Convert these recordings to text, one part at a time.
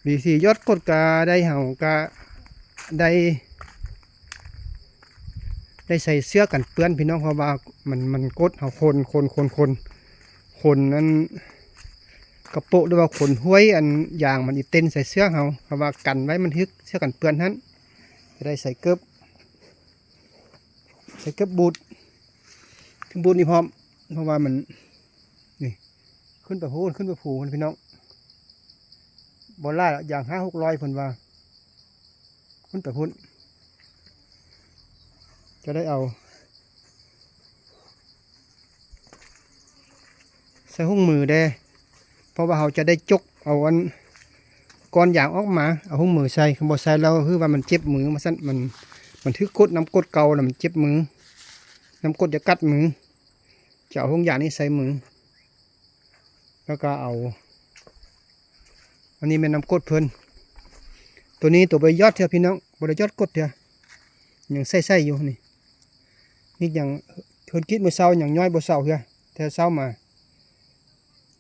วีสียอดกดกาได้เห่ากาได้ใส่เสื้อกันเปื้อนพี่น้องเพราะว่ามันกดเห่าคนนั้นกระโปะด้วยว่าขนห้วยอันยางมันอีเต้นใส่เสื้อเห่าเพราะว่ากันไว้มันทึกเสื้อกันเปื้อนนั้นจะได้ใส่เกิบบูทนี่พร้อมเพราะว่ามันนี่ขึ้นไปพูนพี่น้องบอลล่าอย่าง500-600คนว่าขึ้นไปพูนจะได้เอาใส่หุ้งมือได้เพราะว่าเราจะได้จกเอาอันก้อนยางออกมาเอาหุ้งมือใส่คำบอกใส่แล้วคือว่ามันเจ็บมือมาสั้นมันถือกดน้ำกดเก่าแล้วมันเจ็บมือน้ำกดจะกัดมือจะเอาหุ้งยางนี้ใส่มือแล้วก็เอาอันนี้เป็นน้ำกดเพลินตัวนี้ตัวใบยอดเถอะพี่น้องใบยอดกดเถอะยังใส่อยู่นี่อย่างเพิ่นคิดมือเศร้าอย่างย่อยบ่เศร้าเถอะแต่เศร้ามา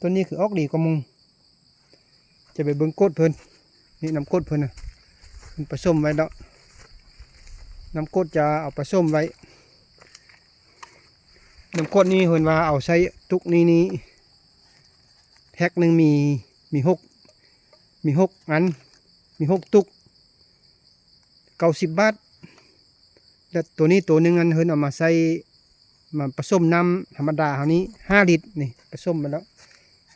ตัวนี้คือออกดีกว่ามุงจะไปเบิ่งกดเพลินนี่น้ำกดเพลินนะมันผสมไว้แล้วน้ำกดจะเอาผสมไว้น้ำกดนี่เพิ่นว่าเอาใส่ตุกนี้แพ็คหนึ่งมี6อันมี6ตุก90 บาทแล้วตัวนี้ตัวหนึ่งอันเพิ่นเอามาใส่มาผสมน้ำธรรมดาเท่านี้5 ลิตรนี่ผสมมาแล้ว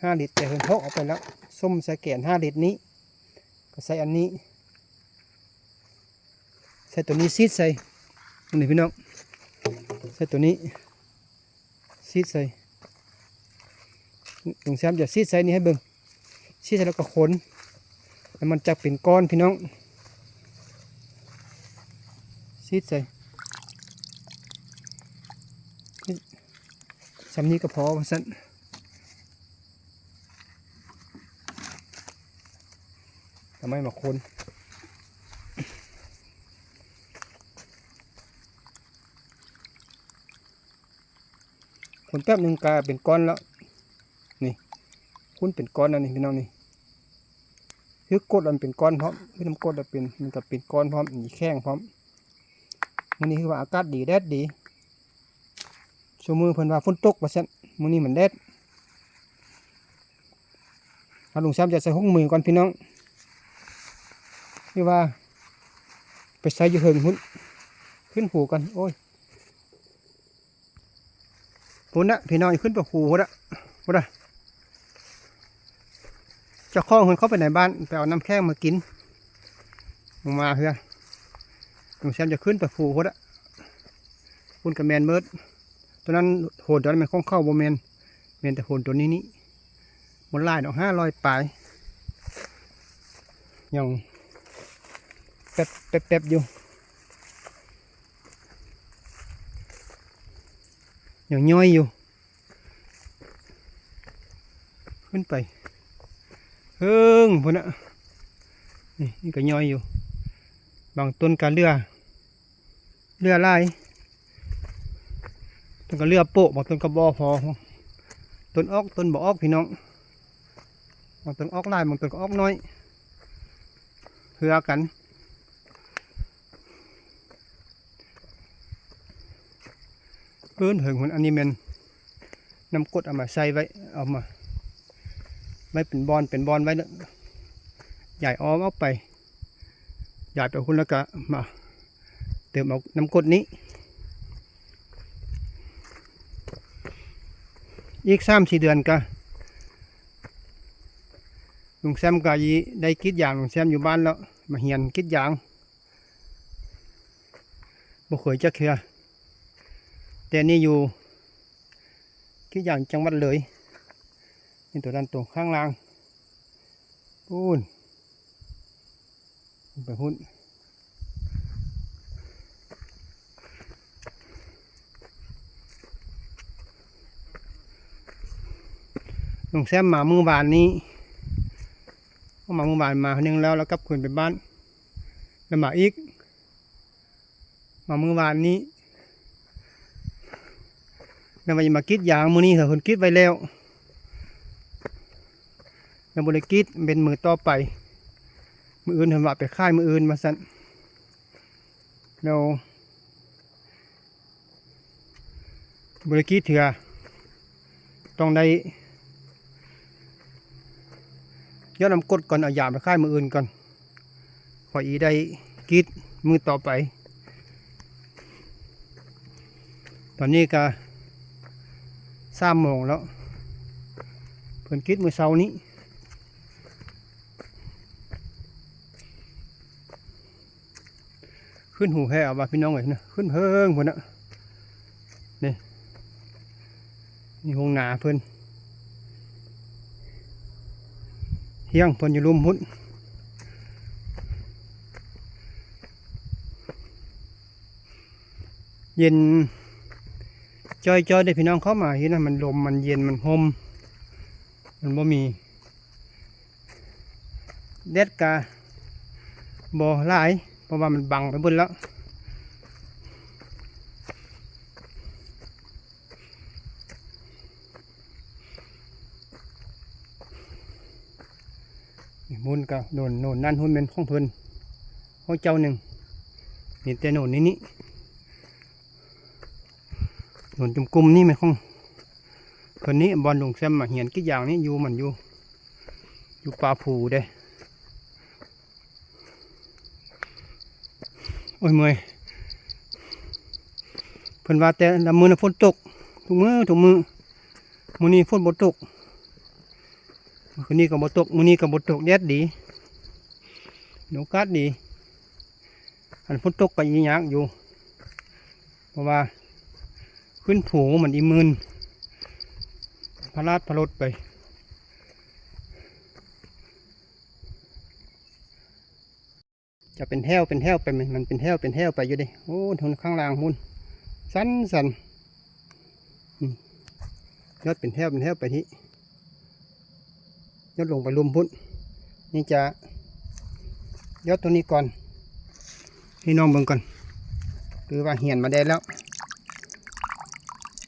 5 ลิตรแต่เพิ่นเทาะออกไปแล้วส้มใส่แกน5 ลิตรนี้ก็ใส่อันนี้ใส่ตัวนี้ซีดใส่นี่พี่น้องใส่ตัวนี้ซีดใส่ลุงแซมจะซีดใส่นี่ให้เบิ่งซีดใส่แล้วก็คนแล้วมันจะเป็นก้อนพี่น้องซีดใส่สำนี้ก็พอสั้นทำไมมาคนแป๊บหนึ่งกลายเป็นก้อนแล้วนี่คุณเป็นก้อนแล้วนี่พี่น้องนี่คือกดมันเป็นก้อนพร้อมคือน้ำกดมันจะเป็นก้อนพร้อมมีแข้งพร้อมมื้อนี้คือว่าอากาศดีแดดดีชั่วมือเพิ่นว่าฝนตกว่าซั่นมื้อนี้มันแดดลุงแซมจะใส่หุ้งมือก่อนพี่น้องนี่ว่าไปใส่อยู่เหิงหุ้นขึ้นหูกันโอ้ยพุ่นนะพี่น้องขึ้นไปหูพุ่นนะเจ้าของเพิ่นเข้าไปในบ้านไปเอาน้ำแข้งมากินลงมาเพื่อลุงแซมจะขึ้นไปหูพุ่นกับแมนเบิร์ดตัวนั้นโหดตัวนั้นมันคล่องเข้าโบแมนแต่โหดตัวนี้มันลายดอก500 ปลายยังแป๊บอยู่ยังย่อยอยู่ขึ้นไปพุ่นน่ะนี่ก็ย่อยอยู่บางต้นก็เลือลายต้นก็เลือโปะบางต้นก็บ่อพอต้นออกต้นบ่ออกพี่น้องบางต้นออกลายบางต้นก็ออกน้อยเพื่อกันเหิงอันนี้มันน้ำกดเอามาใส่ไว้เอามาไว้เป็นบอลไว้แล้วใหญ่อ้อมเอาไปใหญ่ไปคุณแล้วก็มาเติมเอาน้ำกดนี้อีก3-4 เดือนก็ลุงแซมก็ได้คิดอย่างลุงแซมอยู่บ้านแล้วมาเฮียนคิดอย่างบ่เคยจะเคลียแต่นี่อยู่คิดอย่างจังหวัดเลยนี่ตัวด้านตรงข้างล่างพูนไปพุ่นลุงแซมมาเมื่อวานนี้มาเมื่อวานมาหนึ่งแล้วกลับคืนไปบ้านแล้วมาอีกมาเมื่อวานนี้แล้วมากิดยางมื้อนี้เถอะคนกิดไว้แล้วบริกิดเป็นมือต่อไป มืออื่นเห็นว่าไปค่ายมืออื่นมาสั่นเราบริกีเถื่อต้องได้ยอดน้ำกดก่อนเอายาไปค่ายมืออื่นก่อนพออีได้กีดมือต่อไปตอนนี้ก็3 โมงแล้วเพิ่นกีดมือเช้านี้ขึ้นหูแห่เอาว่าพี่น้องเอ้ยนะขึ้นเพิ่งพุ่นน่ะนี่ห้องนาเพิ่นเฮียงเพิ่นอยู่ลุมพุ่นเย็นจอยได้พี่น้องเข้ามาเห็นนะมันลมมันเย็นมันห่มมันบ่มีแดดกะบ่หลายเพราะว่ามันบังไปเบิดแล้วมุนก็โน่นนั่นหุ่นเป็นของเพิ่นของเจ้าหนึ่งนี่แต่โน่นนี่โน่นจุ่มกลุ่มนี่มันของเพิ่นนี้บอลลงแซมมาเหียนกี่อย่างนี้อยู่มันอยู่ป่าผูเด้โอ้ยเมื่อยเพิ่นว่าแต่ละมื้อน่ะฝนตกทุกมื้อมื้อนี้ฝนบ่ตกคืนนี้ก็บ่ตกมื้อนี้ก็บ่ตกแดดดีโอกาสดีอันฝนตกก็อีหยังอยู่เพราะว่าขึ้นผูมันอีมื่นพลาดพลดไปจะเป็นแถวไปมันเป็นแถวไปอยู่ดิโอ้ทนข้างล่างมุนสันยอดเป็นแถวไปที่ยอดลงไปลุมพุ่นนี่จะยอดตัวนี้ก่อนพี่น้องเบิ่งก่อนคือว่าเหียนมาได้แล้ว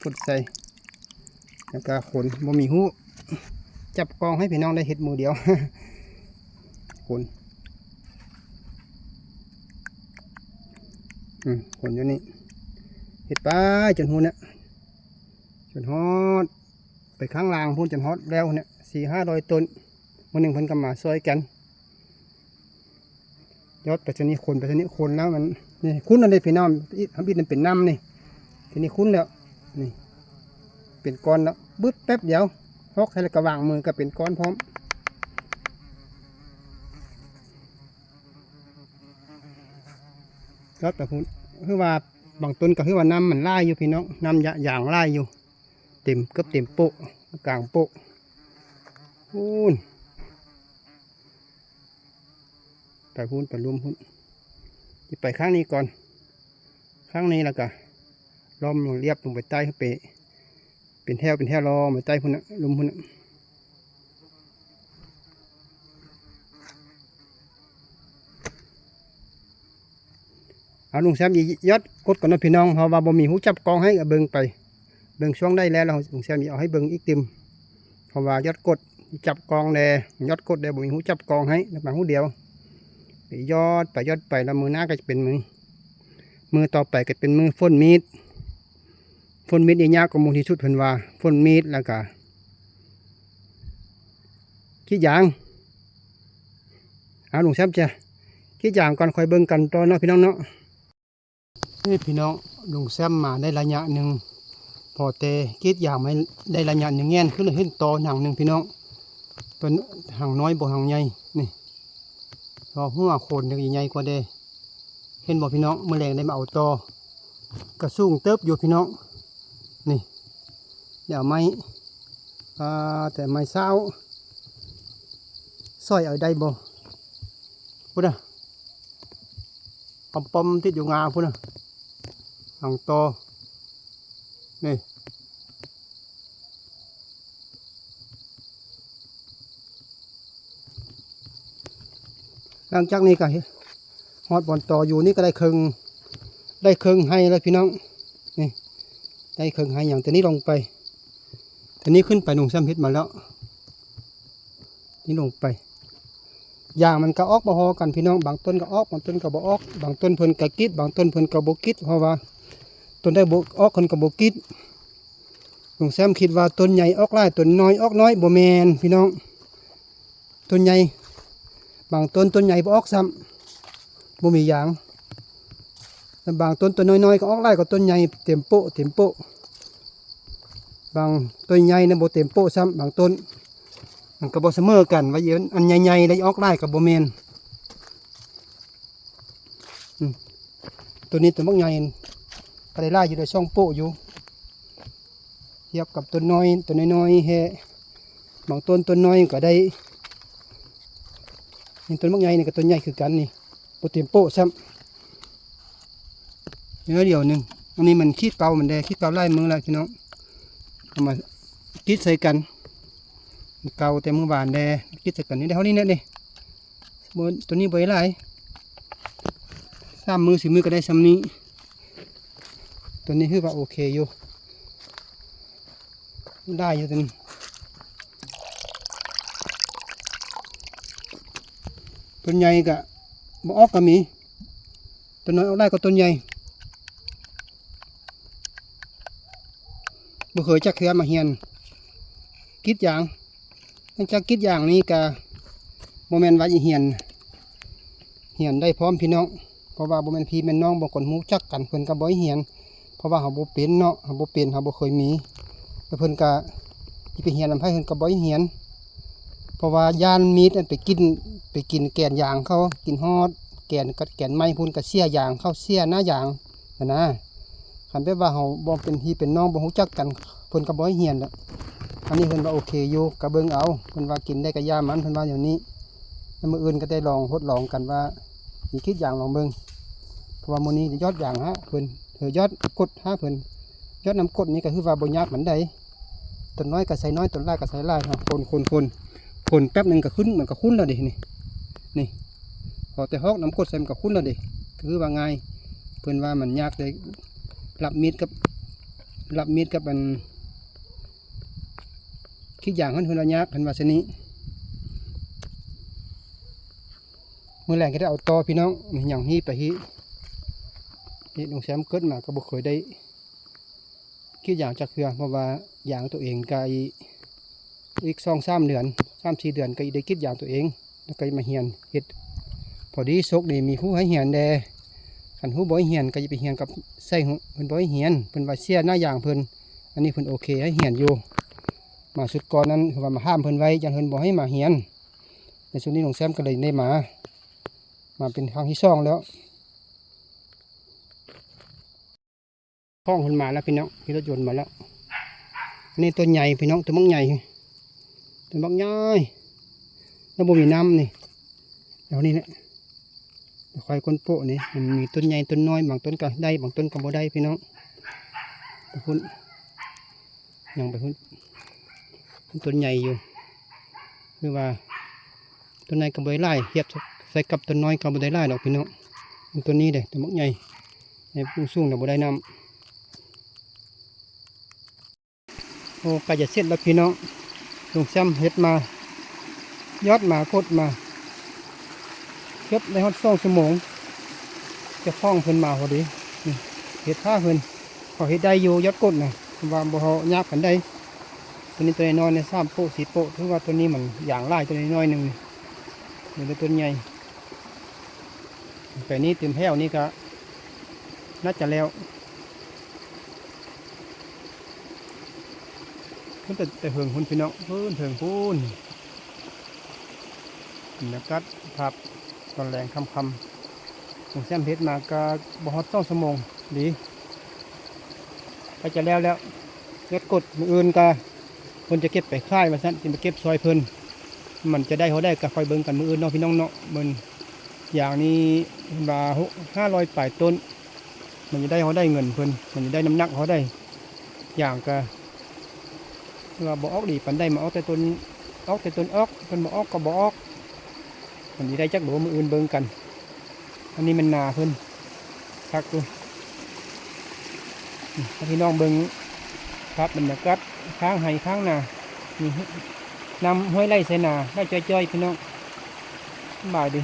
พุดใส่แล้วก็ขนบ่มีหูจับกองให้พี่น้องได้เห็ดมือเดียวขนอยู่นี่เห็ดไปจนหูเนี่ยจนฮอดไปข้างล่างพุ่นจนฮอดแล้วเนี่ย400-500 ต้นวันหนึ่งเพิ่นก็มาซอยกันยอดไปชนิดคนแล้วมันนี่คุ้นอะไรพี่น้องทำบิดมันเป็นน้ำนี่ทีนี้คุ้นแล้วนี่เป็นก้อนแล้วบึ๊บแป๊บเดียวฮอกให้แล้วก็วางมือก็เป็นก้อนพร้อมยอดแต่พุ่นคือว่าบางต้นก็คือว่าน้ำมันไล่อยู่พี่น้องน้ำอย่างไล่อยู่เต็มเกือบเต็มโปะกลางโปะพุ่นไปพุ่นไปรวมพุ่นไปข้างนี้ก่อนข้างนี้แล้วก็ล้อมเรียบลงไปใต้ไปเป็นแถวรอไปใต้พุ่นนะลุมพุ่นนะเอาลุงแซมยอดกดก่อนนะพี่น้องเพราะว่าบ่มีหูจับกองให้เบิ่งไปเบิ่งช่วงได้แล้วลุงแซมเอาให้เบิ่งอีกเต็มเพราะว่ายอดกดจับกองแดยอดกดแดบ่มีหูจับกองให้แล้วมาหูเดียวไปยอดไปแล้วมือหน้าก็จะเป็นมือต่อไปก็เป็นมือฝนมีดนี่ยากกว่ามูที่สุดเพิ่นว่าฝนมีดแล้วก็ขี้ยางเอาลุงแซมจ้ะขี้ยางก่อนคอยเบิ่งกันต่อเนาะพี่น้องเนาะนี่พี่น้องลุงแซมมาได้ระยะหนึ่งพอเตขี้ยางไม่ได้ระยะหนึ่งแง่นขึ้นต่อหนังหนึ่งพี่น้องตัวหางน้อยบ่หางใหญ่นี่พอหัวโคนยังใหญ่กว่าเด้เห็นบอกพี่น้องเมื่อแรงได้มาเอาต่อกระสูงเติบอยู่พี่น้องนี่เดี๋ยวไม้แต่ไม้เศร้าซอยเอาได้บ่พุ่นน่ะปอมติดอยู่งาพุ่นน่ะหางต่อนี่หลังจากนี้ก็ฮอดบอลต่ออยู่นี่ก็ได้ครึ่งให้เลยพี่น้องนี่ได้ครึ่งให้อย่างตัวนี้ลงไปตัวนี้ขึ้นไปหนุ่มซ้ำเพชรมาแล้วนี่ลงไป อย่างมันก็ออกบ่ฮอกันพี่น้องบางต้นก็ออกบางต้นก็บ่ออกบางต้นเพิ่นก็กิดบางต้นเพิ่นก็บ่กิดเพราะว่าต้นได้บ่ออกเพิ่นก็บ่กิดลุงแซมคิดว่าต้นใหญ่ออกหลายต้นน้อยออกน้อยบ่แม่นพี่น้องต้นใหญ่บางต้นใหญ่บ่ออกซ้ำบ่มีหยางแต่บางต้นน้อยๆก็ออกหลายกว่าต้นใหญ่เต็มโป๊ะเต็มโป๊ะบางต้นใหญ่เนี่ยบ่เต็มโป๊ะซ้ำบางต้นมันก็บ่เสมอกันว่าเยอะอันใหญ่ๆได้ออกหลายก็บ่แม่นตัวนี้ตัวบักใหญ่ก็ได้หลายอยู่ได้ช่องโป๊ะอยู่เทียบกับต้นน้อยต้นน้อยๆแฮะบางต้นน้อยก็ได้นี่ต้นบักใหญ่นี่กับต้นใหญ่คือกันนี่บ่เต็มโป๊ะซ้ำเนื้อเดียวหนึ่งอันนี้มันขี้เก่ามันแดงขี้เก่าไล่มือแล้วพี่น้องเอามาคิดใส่กันเก่าแต่มือบานแดงคิดใส่กันนี่ได้เท่านี้เนี่ยนี่บนตัวนี้ใบไร3 มือ4 มือก็ได้ซ้ำนี้ตัวนี้คือว่าโอเคอยู่ได้อยู่ตัวนี้ต้นใหญ่ก็บ่ออกก็มีต้นน้อยออกได้ก็ต้นใหญ่บ่เคยจักเทื่อมาเฮียนกิดอย่างตั้งจากกิดอย่างนี้ก็บ่แม่นว่าเฮียนได้พร้อมพี่น้องเพราะว่าบ่แม่นพี่แม่นน้องบางคนรู้จักกันเพิ่นก็บ่ให้เฮียนเพราะว่าเฮาบ่เป็นเนาะเฮาบ่เป็นเฮาบ่เคยมีแล้วเพิ่นก็สิไปเฮียนนำไผเพิ่นก็บ่ให้เฮียนเพราะว่ายานมีดไปกินแก่นยางเขากินฮอดแก่นไม้พุ่นก็เสียยางเข้าเสียหน้ายางนะคันแบบว่าเฮาบ่เป็นพี่เป็นน้องบ่รู้จักกันเพิ่นก็บ่ให้เฮียนดอกอันนี้เพิ่นว่าโอเคอยู่ก็เบิ่งเอาเพิ่นว่ากินได้ก็ย่ามันเพิ่นว่าอย่างนี้แล้วมื้ออื่นก็ได้ลองทดลองกันว่าสิคิดอย่างลองเบิ่งเพราะว่ามื้อนี้ยอดอย่างฮะเพิ่นยอดกดฮะเพิ่นยอดน้ำกดนี่ก็คือว่าบ่ยากปานใดต้นน้อยก็ใส่น้อยต้นหลายก็ใส่หลายเนาะคนแป๊บนึงก็ขึ้นมันก็คุ้นแล้วดินี่พอแต่ฮอกน้ำกดใส่มันก็คุ้นแล้วดิคือว่าง่ายเพิ่นว่ามันยากเลยรับมีดกับมันคิดอย่างนั้นเพิ่นว่ายากเพิ่นว่าซะนี้มื้อแรกก็ได้เอาตอพี่น้องอย่างนี้ไปฮีนี่ลุงแซมเกิดมาก็บ่เคยได้คิดอย่างจักเทื่อเพราะว่าอย่างตัวเองก็อีก2-3 เดือน3-4 เดือนก็ได้คิดอย่างตัวเองแล้วก็มาเฮียนเฮ็ดพอดีโชคดีมีผู้ให้เฮียนแดคันผู้บ่ให้เฮียนก็จะไปเฮียนกับใส่เพิ่นบ่ให้เฮียนเพิ่นว่าเสียหน้าอย่างเพิ่นอันนี้เพิ่นโอเคให้เฮียนอยู่มาสุดก่อนนั้นคือว่ามาห้ามเพิ่นไว้จังเพิ่นบ่ให้มาเฮียนในช่วงนี้ลุงแซมก็เลยได้มาเป็นครั้งที่2แล้วคล้องเพิ่นมาแล้วพี่น้องพี่รถยนต์มาแล้วนี่ต้นใหญ่พี่น้องต้นบักใหญ่ต้นบักใหญ่แล้วบ่มีน้ำนี่แล้วนี่แหละควายคนโปะนี่มันมีต้นใหญ่ต้นน้อยบางต้นก็ได้บางต้นก็บ่ได้พี่น้องไปพุ่นยังไปพุ่นต้นใหญ่อยู่คือว่าต้นไหนก็บ่ได้ไล่เทียบใส่กับต้นน้อยก็บ่ได้ไล่ดอกพี่น้องต้นนี้เด้ต้นบักใหญ่ในพุ่งสูงแต่บ่ได้น้ำโอ้ใกล้จะเสร็จแล้วพี่น้องลุงแซมเฮ็ดมายอดมาโคตรมาเฮ็ดในฮอด2 ชั่วโมงจะคล้องเพิ่นมาพอดีนี่เฮ็ดผ้าเพิ่นพอเฮ็ดได้อยู่ยอดกดน่ะว่าบ่เฮายากกันได้ตัวนี้ตัวน้อยเนี่ย3 โป๊ะ4 โป๊ะถือว่าตัวนี้มันอย่างหลายตัวน้อยนึงนี่เป็นต้นใหญ่แต่นี้เต็มแห้วนี่ก็น่าจะแล้วเพิ่นแต่เหิงหุ่นพี่น้องเพิ่นเหิงพุ่นนะครับภาพตอนแรงค่ำลุงแซมเฮ็ดมาก็บ่ฮอด2 ชั่วโมงดีก็จะแล้วเฮ็ดกดมื้ออื่นก็เพิ่นจะเก็บไปค่ายว่าซั่นสิมาเก็บซอยเพิ่นมันจะได้เขาได้ก็ค่อยเบิ่งกันมื้ออื่นเนาะพี่น้องเนาะมันอย่างนี้ว่า500 ปลายต้นมันจะได้เขาได้เงินเพิ่นมันจะได้น้ำหนักเขาได้อย่างก็ว่าบ่ออกดีปานใดมาออกแต่ต้นออกเพิ่นบ่ออกก็บ่ออกมันจะได้จักโหลมื้ออื่นเบิ่งกันอันนี้มันนาเพิ่นคักดูพี่น้องเบิ่งครับบรรยากาศข้างไห้ข้างนานี่นำห้วยไร่ใส่นาได้จ้อยๆพี่น้อง บายดี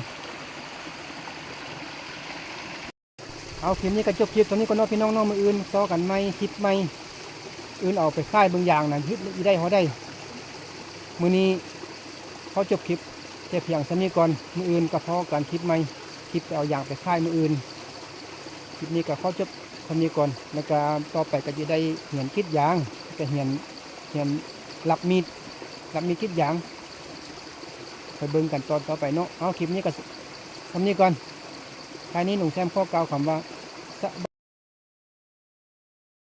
เอาคลิปนี้ก็จบคลิปตอนนี้ก็น้องพี่น้องมืออื่นต่อกันไหมคลิปไหมอื่นเอาไปค่ายบางอย่างนะยึดได้เขาได้มือนี้เขาจบคลิปแค่เพียงสำนี้ก่อนมืออื่นก็พอการคลิปไหมคลิปไปเอาอย่างไปค่ายมืออื่นคลิปนี้ก็เขาจบสำนี้ก่อนแล้วก็ต่อไปก็จะได้เหียนคิดยางจะเหียนรับมีดคิดยางไปเบิ่งกันตอนต่อไปเนาะเอาคลิปนี้ก็สำนี้ก่อนท้ายนี้หนุ่มแซมข้อเก่าคำว่า